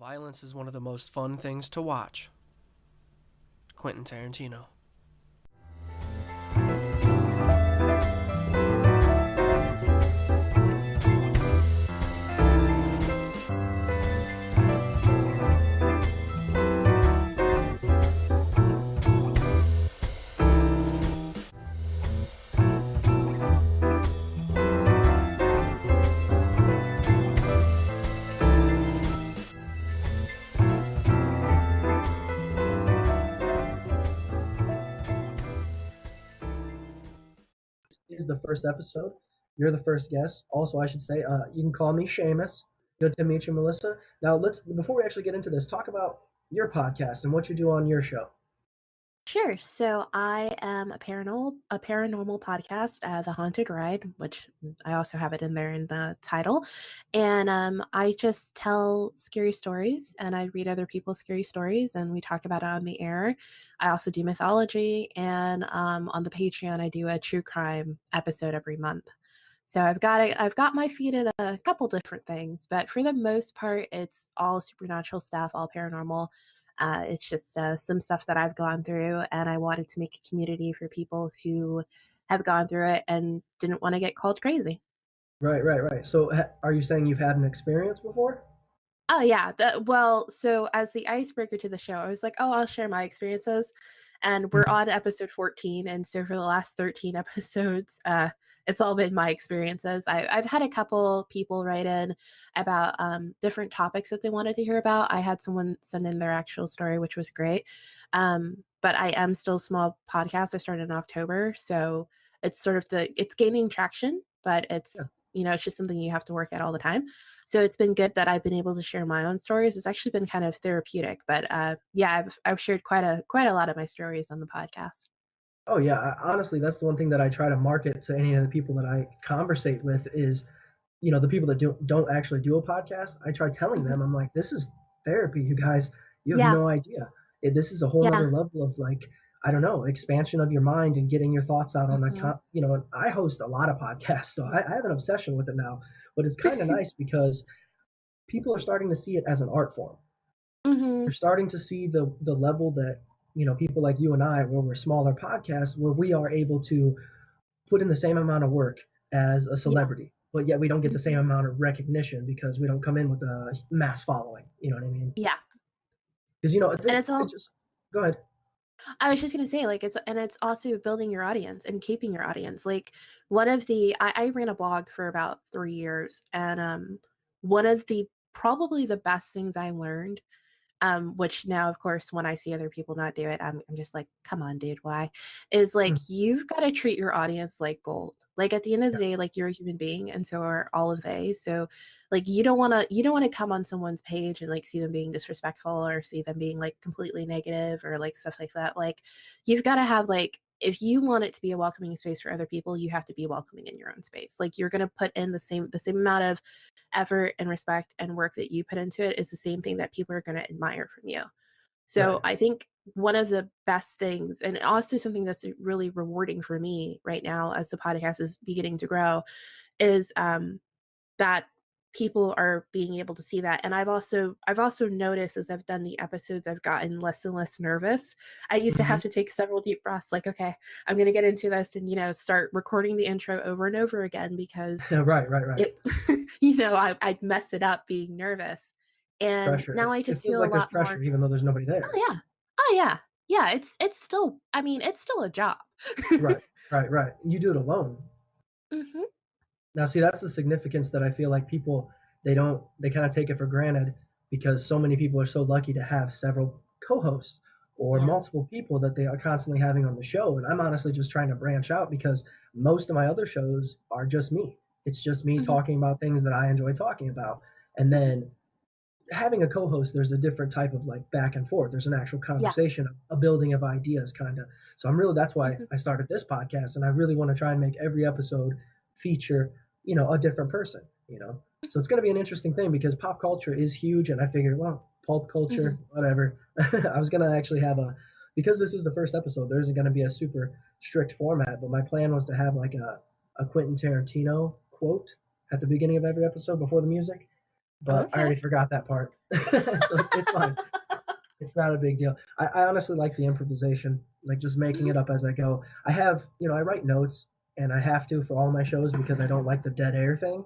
Violence is one of the most fun things to watch. Quentin Tarantino. Is the first episode. You're the first guest. Also, I should say, you can call me Seamus. Good to meet you, Melissa. Now, let's before we actually get into this, talk about your podcast and what you do on your show. Sure. So I am a paranormal podcast, The Haunted Ride, which I also have it in there in the title. And I just tell scary stories and I read other people's scary stories and we talk about it on the air. I also do mythology and on the Patreon I do a true crime episode every month. So I've got my feet in a couple different things, but for the most part, it's all supernatural stuff, all paranormal. It's just some stuff that I've gone through, and I wanted to make a community for people who have gone through it and didn't want to get called crazy. Right. So, are you saying you've had an experience before? Oh yeah. Well, so as the icebreaker to the show, I was like, oh, I'll share my experiences. And we're Mhm. on episode 14. And so for the last 13 episodes, it's all been my experiences. I've had a couple people write in about different topics that they wanted to hear about. I had someone send in their actual story, which was great. But I am still a small podcast. I started in October. So it's sort of it's gaining traction, but Yeah. it's just something you have to work at all the time. So it's been good that I've been able to share my own stories. It's actually been kind of therapeutic, but yeah, I've shared quite a lot of my stories on the podcast. Oh yeah. Honestly, that's the one thing that I try to market to any of the people that I conversate with is, the people that don't actually do a podcast. I try telling Mhm. them, I'm like, this is therapy, you guys. You have Yeah, no idea. This is a whole yeah, other level of like, I don't know, expansion of your mind and getting your thoughts out on hmm and I host a lot of podcasts, so I have an obsession with it now. But it's kind of nice because people are starting to see it as an art form. hmm They're starting to see the level that people like you and I, where we're smaller podcasts, where we are able to put in the same amount of work as a yeah, celebrity, but yet we don't get the same hmm amount of recognition because we don't come in with a mass following. You know what I mean? yeah, Because and it's it all. just go ahead. I was just gonna say, like, it's also building your audience and keeping your audience. Like, one of the I ran a blog for about 3 years, and one of the probably the best things I learned. Which now, of course, when I see other people not do it, I'm just like, come on, dude, why? Is like, Mm, you've got to treat your audience like gold. Like at the end of the yeah, day, like you're a human being, and so are all of they. So, like, you don't want to come on someone's page and like see them being disrespectful or see them being like completely negative or like stuff like that. Like, you've got to have like. If you want it to be a welcoming space for other people, you have to be welcoming in your own space. Like you're going to put in the same amount of effort and respect and work that you put into it is the same thing that people are going to admire from you. So right. I think one of the best things, and also something that's really rewarding for me right now as the podcast is beginning to grow, is that people are being able to see that. And I've also noticed as I've done the episodes, I've gotten less and less nervous. I used to Hmm. have to take several deep breaths, like, okay, I'm going to get into this, and start recording the intro over and over again because Right. it I'd mess it up being nervous. And Pressure. now I It just feels feel a like there's lot pressure more. even though there's nobody there. Oh yeah. Oh yeah. Yeah, it's still, I mean, it's still a job. Right. You do it alone. Mhm. Now, see, that's the significance that I feel like people they kind of take it for granted because so many people are so lucky to have several co-hosts or Yeah. multiple people that they are constantly having on the show. And I'm honestly just trying to branch out because most of my other shows are just me. It's just me Mhm. talking about things that I enjoy talking about. And Mhm. then having a co-host, there's a different type of like back and forth. There's an actual Yeah. conversation, a building of ideas kind of. So that's why Mhm. I started this podcast, and I really want to try and make every episode feature, a different person. So it's going to be an interesting thing because pop culture is huge, and I figured, well, pulp culture, Mhm. whatever. I was going to actually have because this is the first episode, there isn't going to be a super strict format, but my plan was to have like a Quentin Tarantino quote at the beginning of every episode before the music, but I Okay. already forgot that part. So it's fine. It's not a big deal. I honestly like the improvisation, like just making Mhm. it up as I go. I have, I write notes and I have to for all my shows because I don't like the dead air thing.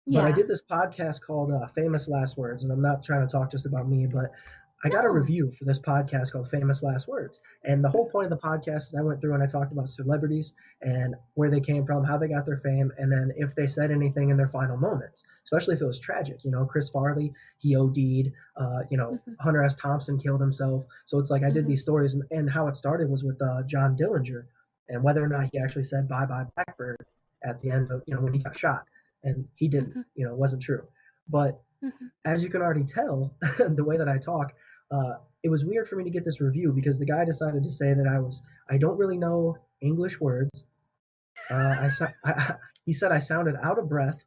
But I Yeah. did this podcast called Famous Last Words, and I'm not trying to talk just about me, but I got a No. review for this podcast called Famous Last Words. And the whole Mhm. point of the podcast is I went through and I talked about celebrities and where they came from, how they got their fame, and then if they said anything in their final moments, especially if it was tragic. Chris Farley, he OD'd, Mhm. Hunter S. Thompson killed himself. So it's like I did Mhm. these stories, and how it started was with John Dillinger and whether or not he actually said bye bye Blackbird at the end of, when he got shot. And he didn't, Mhm. it wasn't true. But Mhm. as you can already tell, the way that I talk, it was weird for me to get this review because the guy decided to say that I don't really know English words. He said I sounded out of breath,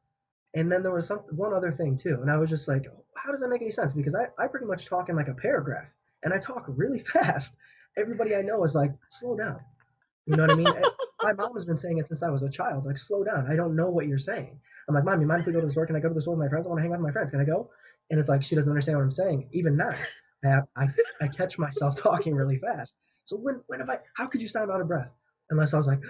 and then there was one other thing too, and I was just like, how does that make any sense? Because I pretty much talk in like a paragraph, and I talk really fast. Everybody I know is like, slow down. You know what I mean? My mom has been saying it since I was a child. Like, slow down. I don't know what you're saying. I'm like, Mom, you mind if we go to the store? Can I go to the store with my friends? I want to hang out with my friends. Can I go? And it's like she doesn't understand what I'm saying. Even now, I catch myself talking really fast. So when have I? How could you sound out of breath? Unless I was like,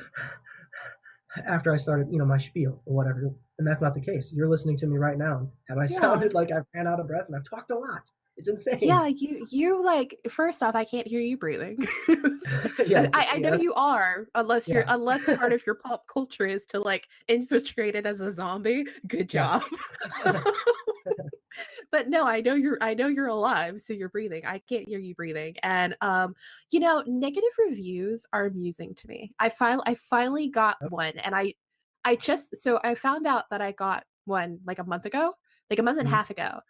after I started, my spiel or whatever. And that's not the case. You're listening to me right now. Have I Yeah. sounded like I ran out of breath? And I've talked a lot. It's insane. Yeah, you like first off, I can't hear you breathing. Yeah, I know yeah, you are, yeah, unless part of your pop culture is to like infiltrate it as a zombie. Good yeah. job. But no, I know you're alive, so you're breathing. I can't hear you breathing. And negative reviews are amusing to me. I finally got one and I found out that I got one like a month ago, like a month and a Mhm. half ago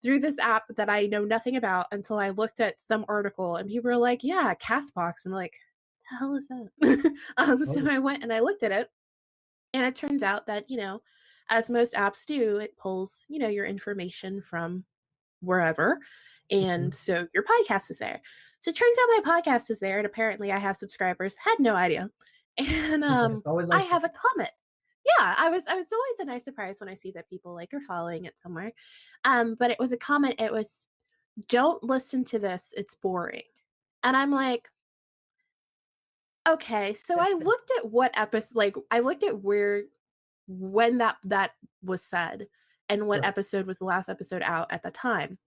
through this app that I know nothing about until I looked at some article and people were like, yeah, Castbox. I'm like, the hell is that? So Oh, I went and I looked at it and it turns out that, as most apps do, it pulls, your information from wherever. mhm. And so your podcast is there. So it turns out my podcast is there and apparently I have subscribers. Had no idea. And Okay, it's always I like have that. a comment. Yeah, I was always a nice surprise when I see that people like are following it somewhere. But it was a comment. It was, "Don't listen to this. It's boring." And I'm like, "Okay." So I looked at what episode like I looked at where when that was said and what Right. episode was the last episode out at the time.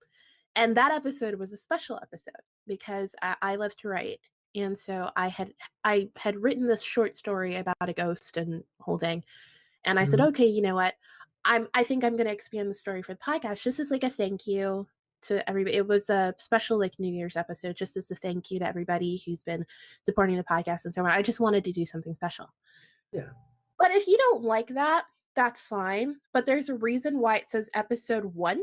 And that episode was a special episode because I love to write. And so I had written this short story about a ghost and whole thing. And I said, Mhm. okay, you know what? I think I'm gonna expand the story for the podcast just as like a thank you to everybody. It was a special like New Year's episode, just as a thank you to everybody who's been supporting the podcast and so on. I just wanted to do something special. Yeah. But if you don't like that, that's fine. But there's a reason why it says episode 1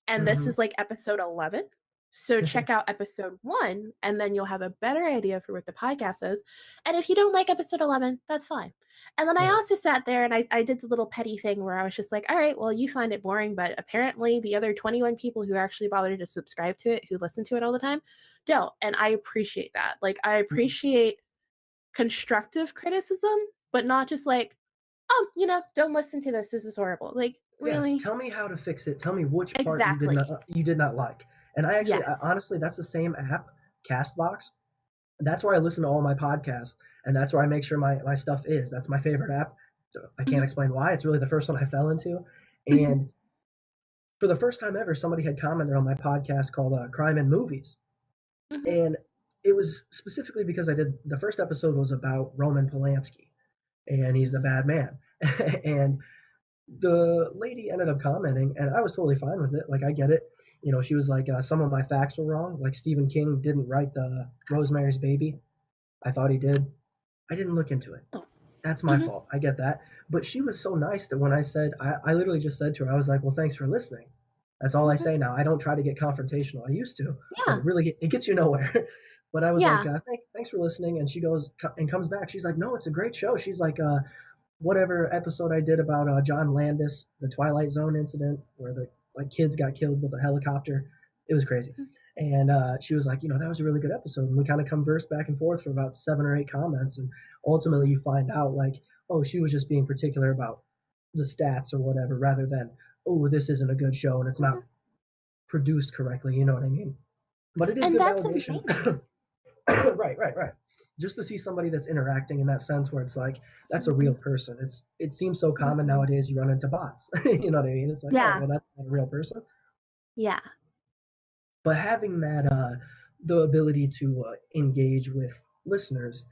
and this Mhm. is like episode 11. So check out episode 1 and then you'll have a better idea for what the podcast is. And if you don't like episode 11, that's fine. And then I Right. also sat there and I did the little petty thing where I was just like, all right, well, you find it boring, but apparently the other 21 people who actually bothered to subscribe to it, who listen to it all the time, don't. And I appreciate that. Like, I Mhm. appreciate constructive criticism, but not just like, oh, don't listen to this. This is horrible. Like, Yes, really? tell me how to fix it. Tell me which part Exactly. you did not like. And Yes. honestly, that's the same app, Castbox. That's where I listen to all my podcasts, and that's where I make sure my stuff is. That's my favorite app. I can't Mhm. explain why. It's really the first one I fell into. And for the first time ever, somebody had commented on my podcast called Crime and Movies. Mhm. And it was specifically because the first episode was about Roman Polanski, and he's a Mhm. bad man. And the lady ended up commenting, and I was totally fine with it. Like, I get it. She was like, some of my facts were wrong. Like, Stephen King didn't write the Rosemary's Baby. I thought he did. I didn't look into it. Oh. That's my Mhm. fault. I get that. But she was so nice that when I literally just said to her, I was like, well, thanks for listening. That's all I Mhm. say now. I don't try to get confrontational. I used to, but Yeah. it gets you nowhere. But I was like, Yeah. thanks for listening. And she goes and comes back. She's like, no, it's a great show. She's like, whatever episode I did about John Landis, the Twilight Zone incident where the like kids got killed with a helicopter. It was crazy. Mhm. And she was like, that was a really good episode. And we kind of conversed back and forth for about 7 or 8 comments. And ultimately, Mhm. you find out like, oh, she was just being particular about the stats or whatever, rather than, oh, this isn't a good show and it's not produced correctly. You know what I mean? But it is And good that's validation. amazing. Right. Just to see somebody that's interacting in that sense where it's like that's a real person. It seems so common Mhm. nowadays. You run into bots. You know what I mean? It's like, oh, Yeah. well, that's not a real person. Yeah. But having that the ability to engage with listeners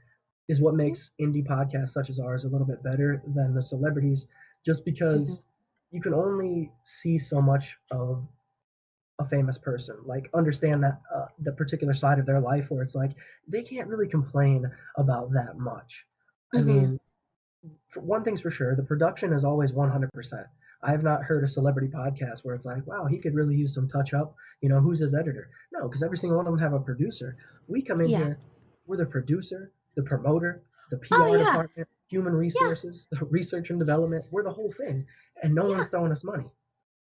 is what Mhm. makes indie podcasts such as ours a little bit better than the celebrities, just Mhm. because you can only see so much of a famous person, like understand that the particular side of their life where it's like they can't really complain about that much. I Mhm. mean, for one thing's for sure, the production is always 100%. I have not heard a celebrity podcast where it's like, wow, he could really use some touch up. You know, who's his editor? No, because every single one of them have a producer. We come in Yeah. here, we're the producer, the promoter, the Oh PR yeah. department, human Yeah. resources, the research and development. We're the whole thing, and no Yeah. one's throwing us money.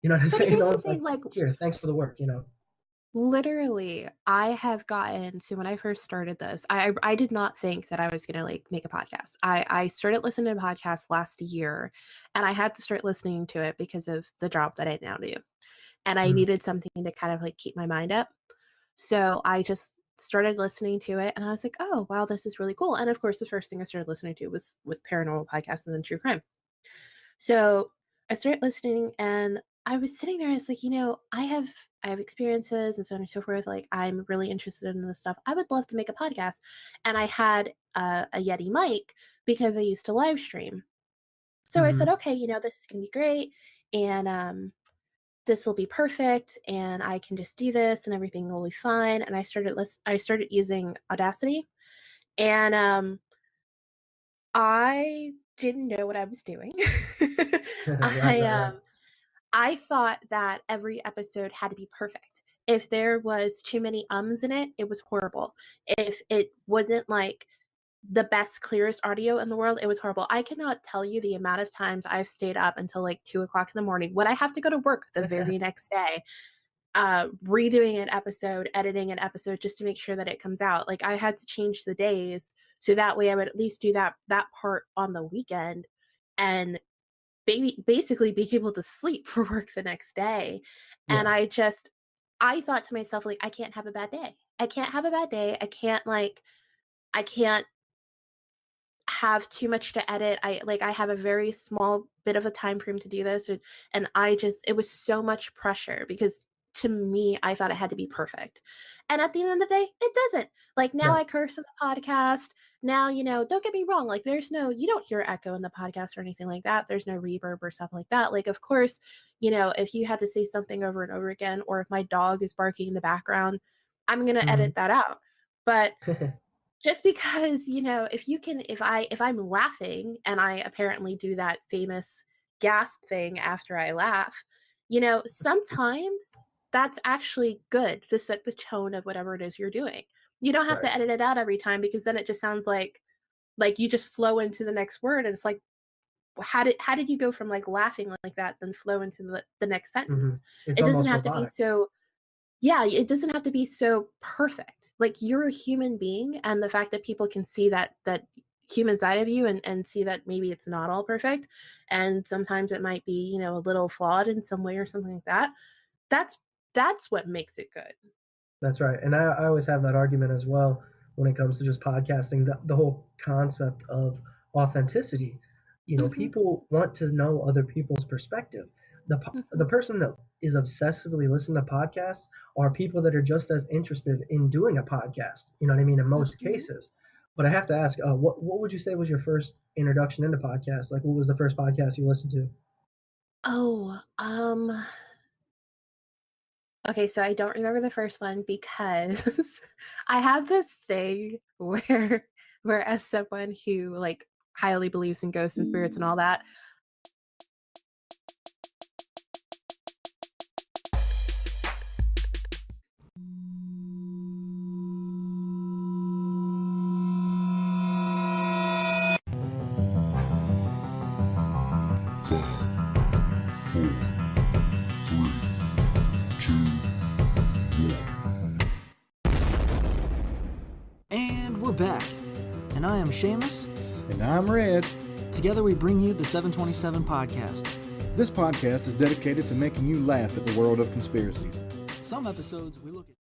You know what I'm But saying? here's No the one's like, thing, like here, thanks for the work. You know. literally, I have gotten so when I first started this, I did not think that I was gonna like make a podcast. I started listening to podcasts last year, and I had to start listening to it because of the job that I now do, and I Mhm. needed something to kind of like keep my mind up. So I just started listening to it, and I was like, oh wow, this is really cool. And of course, the first thing I started listening to was paranormal podcasts and then true crime. So I started listening and I was sitting there, I was like, I have experiences and so on and so forth. Like I'm really interested in this stuff. I would love to make a podcast. And I had a Yeti mic because I used to live stream. So I said, Mhm. okay, this is gonna be great. And this will be perfect. And I can just do this and everything will be fine. And I started using Audacity. And I didn't know what I was doing. Right. I Right. Right. I thought that every episode had to be perfect. If there was too many ums in it, it was horrible. If it wasn't like the best, clearest audio in the world, it was horrible. I cannot tell you the amount of times I've stayed up until like 2 o'clock in the morning when I have to go to work the very next day, redoing an episode, editing an episode just to make sure that it comes out. Like I had to change the days so that way I would at least do that part on the weekend and basically be able to sleep for work the next day. And Yeah. I thought to myself, like, I can't have a bad day. I can't have a bad day. I can't have too much to edit. I have a very small bit of a time frame to do this. And it was so much pressure because to me, I thought it had to be perfect. And at the end of the day, it doesn't. Like now Right. I curse in the podcast. Now, don't get me wrong. Like you don't hear echo in the podcast or anything like that. There's no reverb or stuff like that. Like, of course, if you had to say something over and over again, or if my dog is barking in the background, I'm going to Mhm. edit that out. But just because if I'm laughing and I apparently do that famous gasp thing after I laugh, sometimes that's actually good to set the tone of whatever it is you're doing. You don't have Right. to edit it out every time because then it just sounds like you just flow into the next word and it's like how did you go from like laughing like that then flow into the next Mhm. sentence? It's It doesn't almost have to be robotic. so yeah, it doesn't have to be so perfect. Like you're a human being, and the fact that people can see that human side of you and see that maybe it's not all perfect, and sometimes it might be a little flawed in some way or something like that. That's that's what makes it good. That's right. And I always have that argument as well when it comes to just podcasting, the whole concept of authenticity. You know, Hmm. people want to know other people's perspective. The Hmm. person that is obsessively listening to podcasts are people that are just as interested in doing a podcast. You know what I mean? In most Hmm. cases. But I have to ask, what would you say was your first introduction into podcasts? Like, what was the first podcast you listened to? Oh, okay, so I don't remember the first one because I have this thing where as someone who like highly believes in ghosts and spirits and all that, And we're back. And I am Seamus. And I'm Red. Together we bring you the 727 podcast. This podcast is dedicated to making you laugh at the world of conspiracies. Some episodes we look at